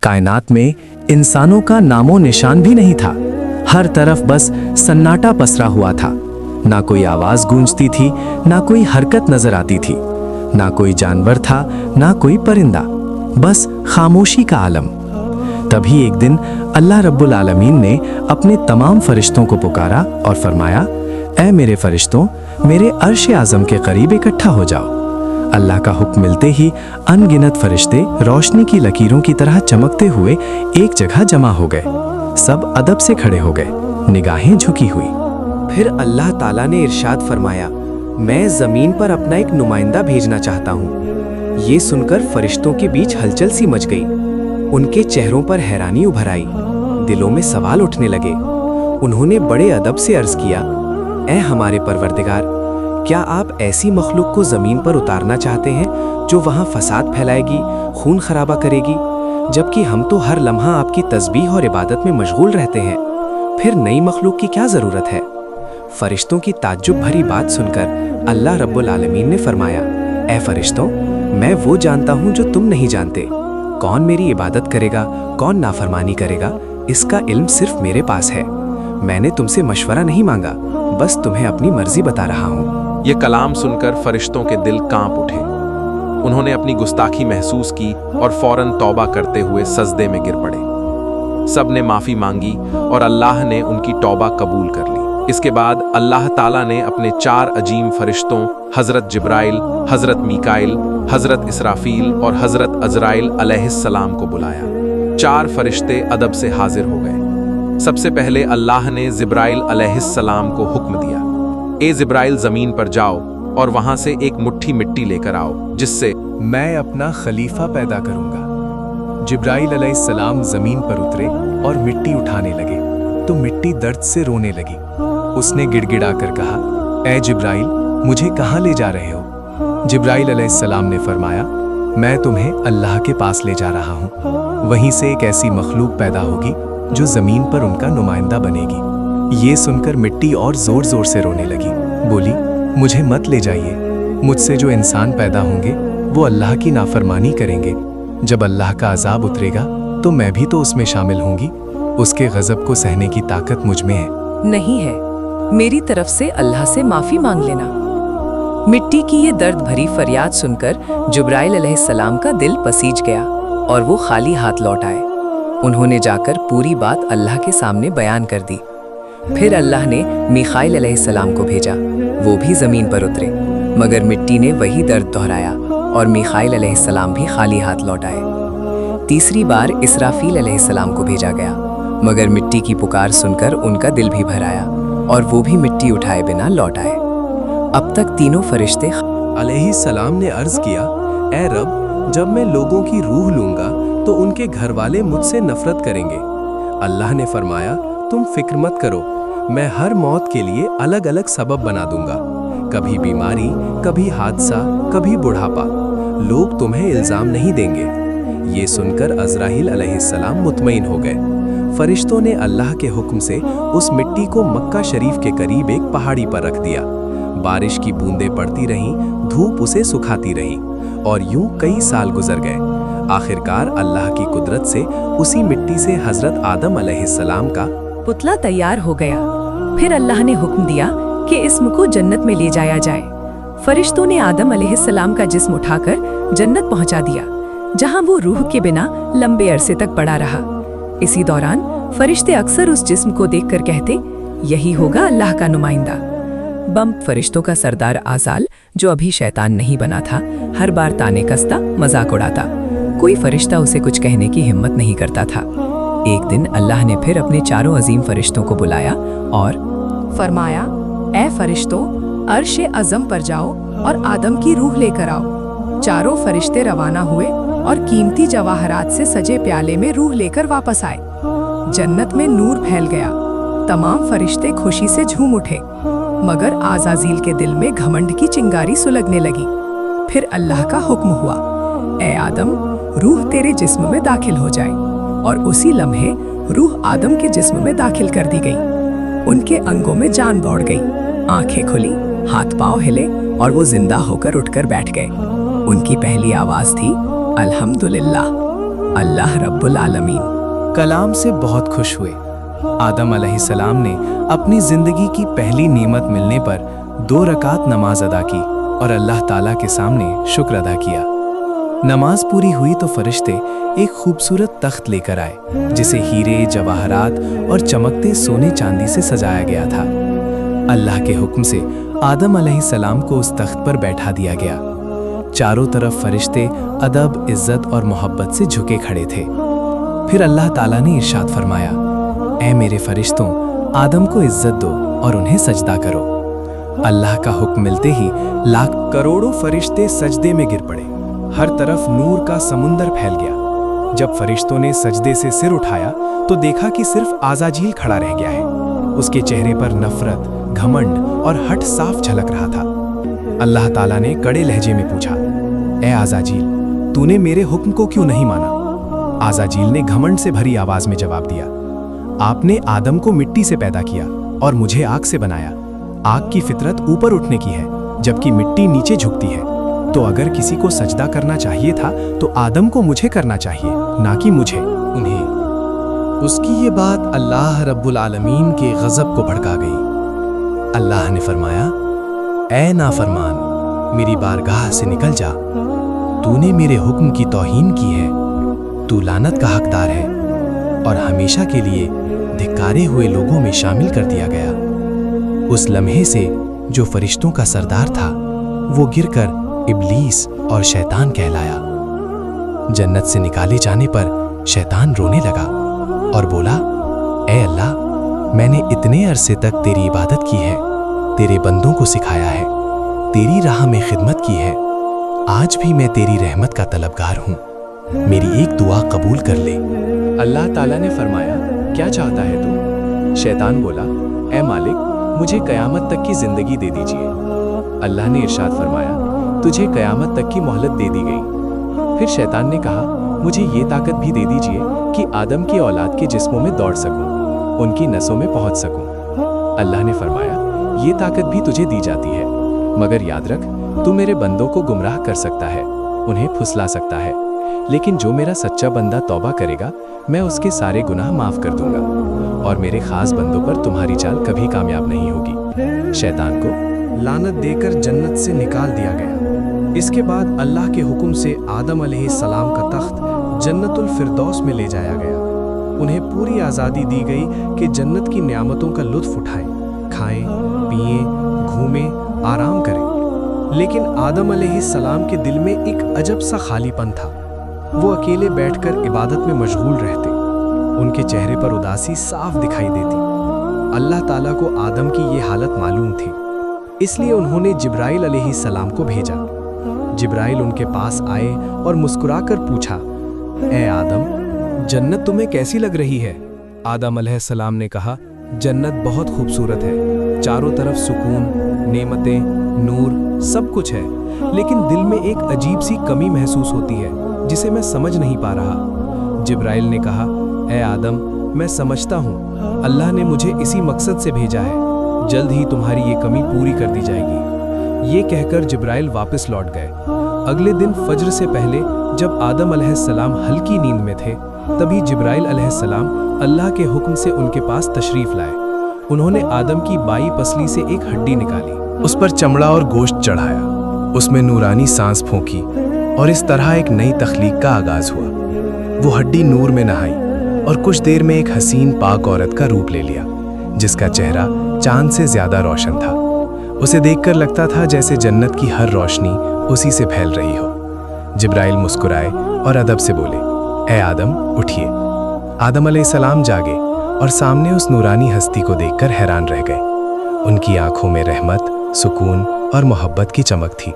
कायनात में इंसानों का नामो निशान भी नहीं था। हर तरफ बस सन्नाटा पसरा हुआ था। ना कोई आवाज गूंजती थी, ना कोई हरकत नजर आती थी, ना कोई जानवर था, ना कोई परिंदा, बस खामोशी का आलम। तभी एक दिन अल्लाह रब्बुल आलमीन ने अपने तमाम फरिश्तों को पुकारा और फरमाया, ऐ मेरे फरिश्तों, मेरे अर्श आज़म के करीब इकट्ठा हो जाओ। अल्लाह का हुक्म मिलते ही अनगिनत फरिश्ते रोशनी की लकीरों की तरह चमकते हुए एक जगह जमा हो गए। सब अदब से खड़े हो गए, निगाहें झुकी हुई। फिर अल्लाह ताला ने इरशाद फरमाया, मैं ज़मीन पर अपना एक नुमाइंदा भेजना चाहता हूँ। ये सुनकर फरिश्तों के बीच हलचल सी मच गई। उनके चेहरों पर हैरानी उभर आई, दिलों में सवाल उठने लगे। उन्होंने बड़े अदब से अर्ज किया, ऐ हमारे परवरदिगार, क्या आप ऐसी मखलूक को ज़मीन पर उतारना चाहते हैं जो वहाँ फसाद फैलाएगी, खून खराबा करेगी, जबकि हम तो हर लम्हा आपकी तस्बीह और इबादत में मशगूल रहते हैं। फिर नई मखलूक की क्या ज़रूरत है? फरिश्तों की ताज्जुब भरी बात सुनकर अल्लाह रब्बुल आलमीन ने फरमाया, ऐ फरिश्तों, मैं वो जानता हूँ जो तुम नहीं जानते। कौन मेरी इबादत करेगा, कौन नाफरमानी करेगा, इसका इल्म सिर्फ मेरे पास है। मैंने तुमसे मशवरा नहीं मांगा, बस तुम्हें अपनी मर्जी बता रहा हूँ। ये कलाम सुनकर फरिश्तों के दिल कांप उठे। उन्होंने अपनी गुस्ताखी महसूस की और फौरन तौबा करते हुए सजदे में गिर पड़े। सब ने माफ़ी मांगी और अल्लाह ने उनकी तौबा कबूल कर ली। इसके बाद अल्लाह ताला ने अपने 4 अजीम फरिश्तों हज़रत जिब्राइल, हज़रत मीकाइल, हज़रत इसराफील और हज़रत अज़राइल अलैहिस्सलाम को बुलाया। 4 फरिश्ते अदब से हाजिर हो गए। सबसे पहले अल्लाह ने जिब्राइल अलैहिस्सलाम को हुक्म दिया, ए जिब्राइल, ज़मीन पर जाओ और वहाँ से एक मुट्ठी मिट्टी लेकर आओ, जिससे मैं अपना खलीफा पैदा करूंगा। जिब्राइल अलैहिस्सलाम जमीन पर उतरे और मिट्टी उठाने लगे तो मिट्टी दर्द से रोने लगी। उसने गिड़गिड़ा कर कहा, ऐ जिब्राइल, मुझे कहाँ ले जा रहे हो? जिब्राइल अलैहिस्सलाम ने फरमाया, मैं तुम्हें अल्लाह के पास ले जा रहा हूँ। वहीं से एक ऐसी मखलूक पैदा होगी जो जमीन पर उनका नुमाइंदा बनेगी। ये सुनकर मिट्टी और जोर जोर से रोने लगी। बोली, मुझे मत ले जाइए। मुझसे जो इंसान पैदा होंगे वो अल्लाह की नाफरमानी करेंगे। जब अल्लाह का अजाब उतरेगा तो मैं भी तो उसमें शामिल होंगी। उसके गजब को सहने की ताकत मुझ में है। नहीं है, मेरी तरफ से अल्लाह से माफी मांग लेना। मिट्टी की ये दर्द भरी फरियाद सुनकर जिब्राइल अलैहिस्सलाम का दिल पसीज गया और वो खाली हाथ लौट आए। उन्होंने जाकर पूरी बात अल्लाह के सामने बयान कर दी। फिर अल्लाह ने मीकाइल अलैहिस्सलाम को भेजा। वो भी जमीन पर उतरे, मगर मिट्टी ने वही दर्द दोहराया और मीकाइल अलैहिस्सलाम भी खाली हाथ लौट आए। तीसरी बार इसराफील अलैहिस्सलाम को भेजा गया, मगर मिट्टी की पुकार सुनकर उनका दिल भी भर आया और वो भी मिट्टी उठाए बिना लौट आए। अब तक तीनों फरिश्ते अलैहिस्सलाम ने अर्ज किया, ऐ रब, जब मैं लोगों की रूह लूंगा तो उनके घर वाले मुझसे नफरत करेंगे। अल्लाह ने फरमाया, तुम फिक्र मत करो, मैं हर मौत के लिए अलग अलग सबब बना दूंगा। कभी बीमारी, कभी हादसा, कभी बुढ़ापा। लोग तुम्हें इल्जाम नहीं देंगे। ये सुनकर अज़राइल अलैहिस्सलाम मुतमईन हो गए। फरिश्तों ने अल्लाह के हुक्म से उस मिट्टी को मक्का शरीफ के करीब एक पहाड़ी पर रख दिया। बारिश की बूंदें पड़ती रहीं, धूप उसे सुखाती रही और यूं कई साल गुजर गए। आखिरकार अल्लाह की कुदरत से उसी मिट्टी से हजरत आदम अलैहिस्सलाम का पुतला तैयार हो गया। फिर अल्लाह ने हुक्म दिया कि इस्म को जन्नत में ले जाया जाए। फरिश्तों ने आदम अलैहिस्सलाम का जिस्म उठाकर जन्नत पहुंचा दिया, जहां वो रूह के बिना लंबे अरसे तक पड़ा रहा। इसी दौरान फरिश्ते अक्सर उस जिस्म को देखकर कहते, यही होगा अल्लाह का नुमाइंदा। बम फरिश्तों का सरदार आजाल, जो अभी शैतान नहीं बना था, हर बार ताने कसता, मजाक उड़ाता। कोई फरिश्ता उसे कुछ कहने की हिम्मत नहीं करता था। एक दिन अल्लाह ने फिर अपने 4 अजीम फरिश्तों को बुलाया और फरमाया, ऐ फरिश्तों, अर्श अज़म पर जाओ और आदम की रूह लेकर आओ। 4 फरिश्ते रवाना हुए और कीमती जवाहरात से सजे प्याले में रूह लेकर वापस आए। जन्नत में नूर फैल गया। तमाम फरिश्ते खुशी से झूम उठे, मगर आज़ाज़ील के दिल में घमंड की चिंगारी सुलगने लगी। फिर अल्लाह का हुक्म हुआ, ऐ आदम, रूह तेरे जिस्म में दाखिल हो जाए। और उसी लम्हे रूह आदम के जिस्म में दाखिल कर दी गई। उनके अंगों में जान दौड़ गई, आंखें खुली, हाथ पांव हिले और वो जिंदा होकर उठकर बैठ गए। उनकी पहली आवाज थी, अल्हम्दुलिल्लाह। अल्लाह रब्बुल आलमीन। कलाम से बहुत खुश हुए। आदम अलैहिस्सलाम ने अपनी जिंदगी की पहली नेमत मिलने पर 2 रकात नमाज अदा की और अल्लाह ताला के सामने शुक्र अदा किया। नमाज पूरी हुई तो फरिश्ते एक खूबसूरत तख्त लेकर आए जिसे हीरे, जवाहरात और चमकते सोने चांदी से सजाया गया था। अल्लाह के हुक्म से आदम अलैहिस्सलाम को उस तख्त पर बैठा दिया गया। चारों तरफ फरिश्ते अदब, इज्जत और मोहब्बत से झुके खड़े थे। फिर अल्लाह ताला ने इरशाद फरमाया, ऐ मेरे फरिश्तों, आदम को इज्जत दो और उन्हें सजदा करो। अल्लाह का हुक्म मिलते ही लाख करोड़ों फरिश्ते सजदे में गिर पड़े। हर तरफ नूर का समुंदर फैल गया। जब फरिश्तों ने सजदे से सिर उठाया तो देखा कि सिर्फ आज़ाजील खड़ा रह गया है। उसके चेहरे पर नफरत, घमंड और हट साफ झलक रहा था। अल्लाह ताला ने कड़े लहजे में पूछा, ए आज़ाजील, तूने मेरे हुक्म को क्यों नहीं माना? आज़ाजील ने घमंड से भरी आवाज में जवाब दिया, आपने आदम को मिट्टी से पैदा किया और मुझे आग से बनाया। आग की फितरत ऊपर उठने की है, जबकि मिट्टी नीचे झुकती है। तो अगर किसी को सजदा करना चाहिए था तो आदम को मुझे करना चाहिए, ना कि मुझे उन्हें। उसकी ये बात अल्लाह रब्बुल आलमीन के गज़ब को भड़का गई। अल्लाह ने फरमाया, ऐ नाफरमान, मेरी बारगाह से निकल जा। तूने मेरे हुक्म की तौहीन की है। तू लानत का हकदार है और हमेशा के लिए धिक्कारे हुए लोगों में शामिल कर दिया गया। उस लम्हे से जो फरिश्तों का सरदार था वो गिरकर इब्लीस और शैतान कहलाया। जन्नत से निकाले जाने पर शैतान रोने लगा और बोला, ऐ अल्लाह, मैंने इतने अरसे तक तेरी इबादत की है, तेरे बंदों को सिखाया है, तेरी राह में खिदमत की है। आज भी मैं तेरी रहमत का तलबगार हूँ, मेरी एक दुआ कबूल कर ले। अल्लाह ताला ने फरमाया, क्या चाहता है तू? शैतान बोला, ऐ मालिक, मुझे कयामत तक की जिंदगी दे दीजिए। अल्लाह ने इरशाद फरमाया, तुझे कयामत तक की मोहलत दे दी गई। फिर शैतान ने कहा, मुझे ये ताकत भी दे दीजिए कि आदम की औलाद के जिस्मों में दौड़ सकूं, उनकी नसों में पहुंच सकूं। अल्लाह ने फरमाया, ये ताकत भी तुझे दी जाती है, मगर याद रख, तू मेरे बंदों को गुमराह कर सकता है, उन्हें फुसला सकता है, लेकिन जो मेरा सच्चा बंदा तौबा करेगा मैं उसके सारे गुनाह माफ कर दूंगा और मेरे खास बंदों पर तुम्हारी चाल कभी कामयाब नहीं होगी। शैतान को लानत देकर जन्नत से निकाल दिया गया। इसके बाद अल्लाह के हुक्म से आदम अलैहिस्सलाम का तख्त जन्नतुल फिरदौस में ले जाया गया। उन्हें पूरी आज़ादी दी गई कि जन्नत की नियामतों का लुत्फ उठाएं, खाएं, पिएं, घूमें, आराम करें। लेकिन आदम अलैहिस्सलाम के दिल में एक अजब सा खालीपन था। वो अकेले बैठकर इबादत में मशगूल रहते। उनके चेहरे पर उदासी साफ दिखाई देती। अल्लाह ताला को आदम की ये हालत मालूम थी, इसलिए उन्होंने जिब्राइल अलैहिस्सलाम को भेजा। जिब्राइल उनके पास आए और मुस्कुराकर पूछा, ए आदम, जन्नत तुम्हें कैसी लग रही है? आदम अलैहिस्सलाम ने कहा, जन्नत बहुत खूबसूरत है, चारों तरफ सुकून, नेमतें, नूर सब कुछ है, लेकिन दिल में एक अजीब सी कमी महसूस होती है जिसे मैं समझ नहीं पा रहा। जिब्राइल ने कहा, ए आदम, मैं समझता हूँ, अल्लाह ने मुझे इसी मकसद से भेजा है, जल्द ही तुम्हारी ये कमी पूरी कर दी जाएगी। ये कहकर जिब्राइल वापस लौट गए। अगले दिन फज्र से पहले जब आदम अलैहिस्सलाम हल्की नींद में थे, तभी जिब्राइल अलैहिस्सलाम अल्लाह के हुक्म से उनके पास तशरीफ लाए। उन्होंने आदम की बाई पसली से एक हड्डी निकाली, उस पर चमड़ा और गोश्त चढ़ाया, उसमें नूरानी सांस फूंकी और इस तरह एक नई तख्लीक का आगाज हुआ। वो हड्डी नूर में नहाई और कुछ देर में एक हसीन पाक औरत का रूप ले लिया, जिसका चेहरा चांद से ज्यादा रोशन था। उसे देखकर लगता था जैसे जन्नत की हर रोशनी उसी से फैल रही हो। जिब्राइल मुस्कुराए और अदब से बोले, ए आदम, उठिए। आदम अलैहिस्सलाम जागे और सामने उस नूरानी हस्ती को देखकर हैरान रह गए। उनकी आंखों में रहमत, सुकून और मोहब्बत की चमक थी।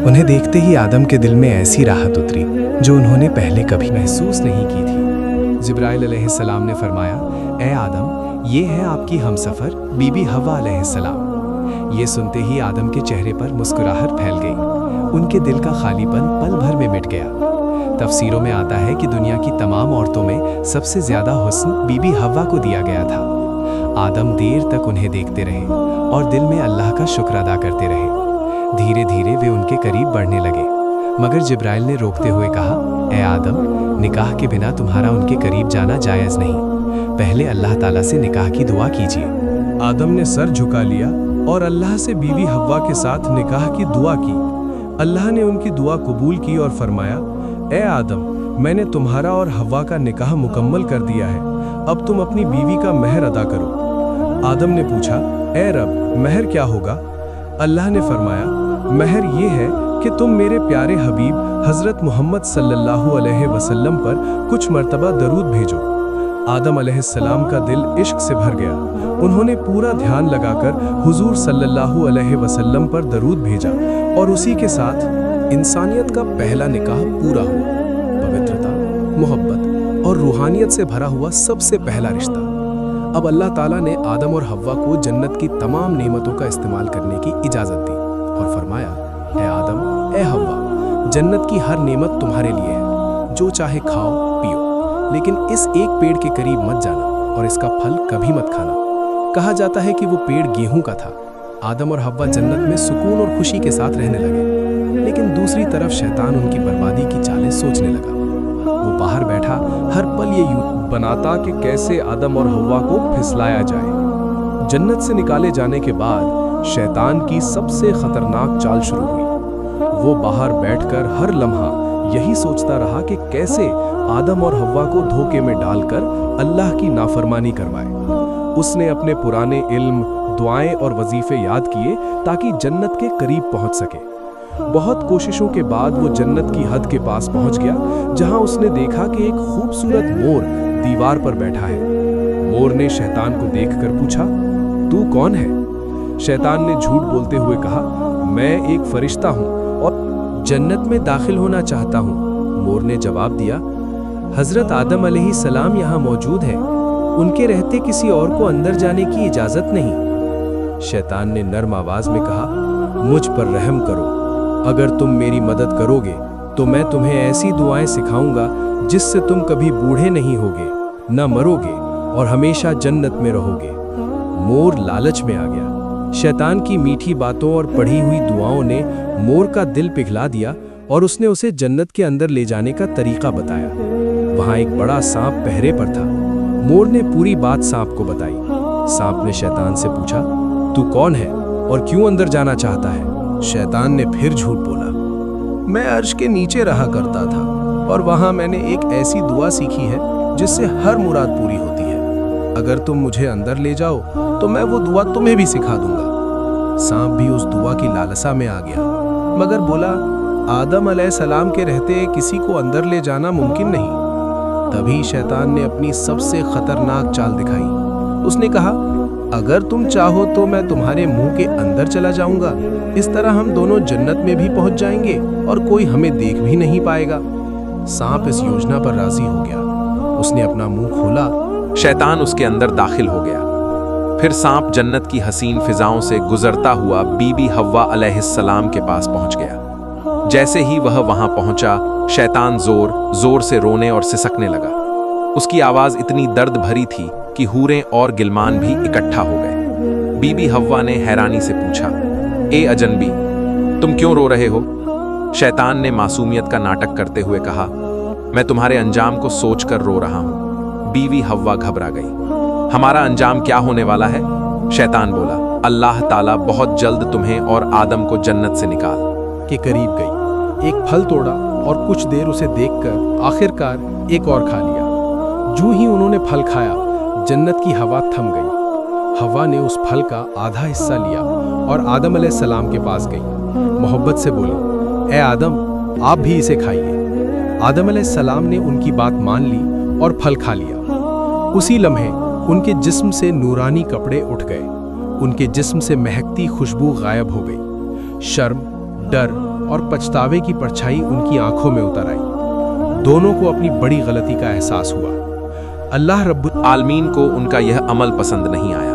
उन्हें देखते ही आदम के दिल में ऐसी राहत उतरी जो उन्होंने पहले कभी महसूस नहीं की थी। जिब्राइल अलैहिस्सलाम ने फरमाया, ए आदम, ये है आपकी हमसफर बीबी हवा अलैहिस्सलाम। ये सुनते ही आदम के चेहरे पर मुस्कुराहट फैल गई। उनके दिल का खालीपन पल भर में मिट गया। तफसीरों में आता है कि दुनिया की तमाम औरतों में सबसे ज्यादा हुस्न बीबी हवा को दिया गया था। आदम देर तक उन्हें देखते रहे और दिल में अल्लाह का शुक्र अदा करते रहे। धीरे धीरे वे उनके करीब बढ़ने लगे। मगर जिब्राइल ने रोकते हुए कहा, ए आदम, निकाह के बिना तुम्हारा उनके करीब जाना जायज़ नहीं। पहले अल्लाह ताला से निकाह की दुआ कीजिए। आदम ने सर झुका लिया और अल्लाह से बीवी हव्वा के साथ निकाह की दुआ की। अल्लाह ने उनकी दुआ कबूल की और फरमाया, ए आदम, मैंने तुम्हारा और हव्वा का निकाह मुकम्मल कर दिया है। अब तुम अपनी बीवी का महर अदा करो। आदम ने पूछा, ए रब, महर क्या होगा? अल्लाह ने फरमाया, महर ये है कि तुम मेरे प्यारे हबीब हज़रत मोहम्मद सल्लल्लाहु अलैहि वसल्लम पर कुछ मर्तबा दरूद भेजो। आदम अलैहिस्सलाम का दिल इश्क से भर गया। उन्होंने पूरा ध्यान लगाकर हुजूर सल्लल्लाहु अलैहि वसल्लम पर दरूद भेजा और उसी के साथ इंसानियत का पहला निकाह पूरा हुआ। पवित्रता, मोहब्बत और रूहानियत से भरा हुआ सबसे पहला रिश्ता। अब अल्लाह ताला ने आदम और हव्वा को जन्नत की तमाम नेमतों का इस्तेमाल करने की इजाज़त दी और फरमाया, ए आदम, ए हव्वा, जन्नत की हर नेमत तुम्हारे लिए है। जो चाहे खाओ पियो, लेकिन इस एक पेड़ के करीब मत जाना और इसका फल कभी मत खाना। कहा जाता है कि वो पेड़ गेहूं का था। आदम और हव्वा जन्नत में सुकून और खुशी के साथ रहने लगे, लेकिन दूसरी तरफ शैतान उनकी बर्बादी की चालें सोचने लगा। वो बाहर बैठा हर पल ये बनाता कि कैसे आदम और हव्वा को फिसलाया जाए। जन्नत से निकाले जाने के बाद शैतान की सबसे खतरनाक चाल शुरू हुई। वो बाहर बैठकर हर लम्हा यही सोचता रहा कि कैसे आदम और हव्वा को धोखे में डालकर अल्लाह की नाफरमानी करवाए। उसने अपने पुराने इल्म, दुआएं और वजीफे याद किए ताकि जन्नत के करीब पहुंच सके। बहुत कोशिशों के बाद वो जन्नत की हद के पास पहुंच गया, जहां उसने देखा कि एक खूबसूरत मोर दीवार पर बैठा है। मोर ने शैतान को देखकर पूछा, तू कौन है? शैतान ने झूठ बोलते हुए कहा, मैं एक फरिश्ता हूँ और जन्नत में दाखिल होना चाहता हूँ। मोर ने जवाब दिया, हजरत आदम अलैहिस्सलाम यहाँ मौजूद हैं। उनके रहते किसी और को अंदर जाने की इजाजत नहीं। शैतान ने नर्म आवाज में कहा, मुझ पर रहम करो। अगर तुम मेरी मदद करोगे तो मैं तुम्हें ऐसी दुआएं सिखाऊंगा जिससे तुम कभी बूढ़े नहीं होगे, न मरोगे और हमेशा जन्नत में रहोगे। मोर लालच में आ गया। शैतान की मीठी बातों और पढ़ी हुई दुआओं ने मोर का दिल पिघला दिया और उसने उसे जन्नत के अंदर ले जाने का तरीका बताया। वहां एक बड़ा सांप पहरे पर था। मोर ने पूरी बात सांप को बताई। सांप ने शैतान से पूछा, तू कौन है और क्यों अंदर जाना चाहता है? शैतान ने फिर झूठ बोला, मैं अर्श के नीचे रहा करता था और वहां मैंने एक ऐसी दुआ सीखी है जिससे हर मुराद पूरी होती है। अगर तुम मुझे अंदर ले जाओ तो मैं वो दुआ तुम्हें भी सिखा दूंगा। सांप भी उस दुआ की लालसा में आ गया, मगर बोला, आदम अलैहिस्सलाम के रहते किसी को अंदर ले जाना मुमकिन नहीं। तभी शैतान ने अपनी सबसे खतरनाक चाल दिखाई। उसने कहा, अगर तुम चाहो तो मैं तुम्हारे मुंह के अंदर चला जाऊंगा। इस तरह हम दोनों जन्नत में भी पहुंच जाएंगे और कोई हमें देख भी नहीं पाएगा। सांप इस योजना पर राजी हो गया। उसने अपना मुंह खोला। शैतान उसके अंदर दाखिल हो गया। फिर सांप जन्नत की हसीन फिजाओं से गुजरता हुआ बीबी हव्वा अलैहिस्सलाम के पास पहुंच गया। जैसे ही वह वहां पहुंचा, शैतान जोर जोर से रोने और सिसकने लगा। उसकी आवाज इतनी दर्द भरी थी कि हूरें और गिलमान भी इकट्ठा हो गए। बीबी हव्वा ने हैरानी से पूछा, ए अजनबी, तुम क्यों रो रहे हो? शैतान ने मासूमियत का नाटक करते हुए कहा, मैं तुम्हारे अंजाम को सोचकर रो रहा हूं। बीवी हव्वा घबरा गई। हमारा अंजाम क्या होने वाला है? शैतान बोला, अल्लाह ताला बहुत जल्द तुम्हें और आदम को जन्नत से निकाल के करीब गई। एक फल तोड़ा और कुछ देर उसे देखकर आखिरकार एक और खा लिया। जो ही उन्होंने फल खाया, जन्नत की हवा थम गई। हवा ने उस फल का आधा हिस्सा लिया और आदम अलैहिस्सलाम के पास गई। मोहब्बत से बोली, ए आदम, आप भी इसे खाइए। आदम अलैहिस्सलाम ने उनकी बात मान ली और फल खा लिया। उसी लम्हे उनके जिस्म से नूरानी कपड़े उठ गए। उनके जिस्म से महकती खुशबू गायब हो गई। शर्म, डर और पछतावे की परछाई उनकी आंखों में उतर आई। दोनों को अपनी बड़ी गलती का एहसास हुआ। अल्लाह रब्बुल आलमीन को उनका यह अमल पसंद नहीं आया।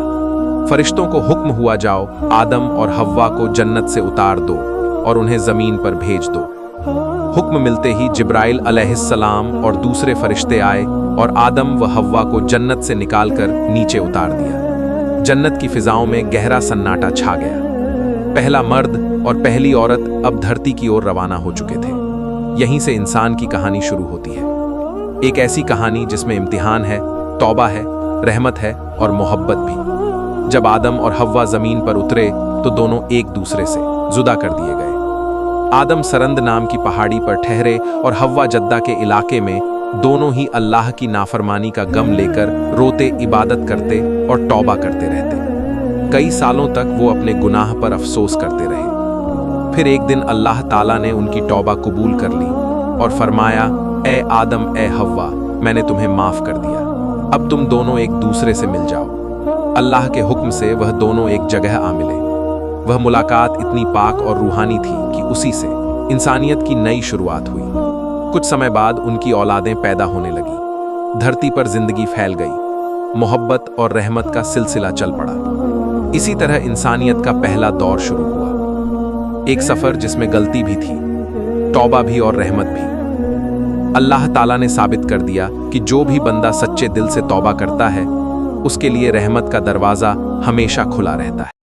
फरिश्तों को हुक्म हुआ, जाओ आदम और हव्वा को जन्नत से उतार दो और उन्हें जमीन पर भेज दो। हुक्म मिलते ही जिब्राइल अलैहिस्सलाम और दूसरे फरिश्ते आए और आदम व हव्वा को जन्नत से निकालकर नीचे उतार दिया। जन्नत की फिजाओं में गहरा सन्नाटा छा गया। पहला मर्द और पहली औरत अब धरती की ओर रवाना हो चुके थे। यहीं से इंसान की कहानी शुरू होती है। एक ऐसी कहानी जिसमें इम्तिहान है, तौबा है, रहमत है और मोहब्बत भी। जब आदम और हव्वा जमीन पर उतरे तो दोनों एक दूसरे से जुदा कर दिए गए। आदम सरंद नाम की पहाड़ी पर ठहरे और हव्वा जद्दा के इलाके में दोनों ही अल्लाह की नाफरमानी का गम लेकर रोते, इबादत करते और तौबा करते रहते। कई सालों तक वो अपने गुनाह पर अफसोस करते रहे। फिर एक दिन अल्लाह ताला ने उनकी तौबा कबूल कर ली और फरमाया, ए आदम, ए हव्वा, मैंने तुम्हें माफ कर दिया, अब तुम दोनों एक दूसरे से मिल जाओ। अल्लाह के हुक्म से वह दोनों एक जगह आ मिले। वह मुलाकात इतनी पाक और रूहानी थी कि उसी से इंसानियत की नई शुरुआत हुई। कुछ समय बाद उनकी औलादें पैदा होने लगी। धरती पर जिंदगी फैल गई। मोहब्बत और रहमत का सिलसिला चल पड़ा। इसी तरह इंसानियत का पहला दौर शुरू हुआ। एक सफर जिसमें गलती भी थी, तौबा भी और रहमत भी। अल्लाह ताला ने साबित कर दिया कि जो भी बंदा सच्चे दिल से तौबा करता है, उसके लिए रहमत का दरवाजा हमेशा खुला रहता है।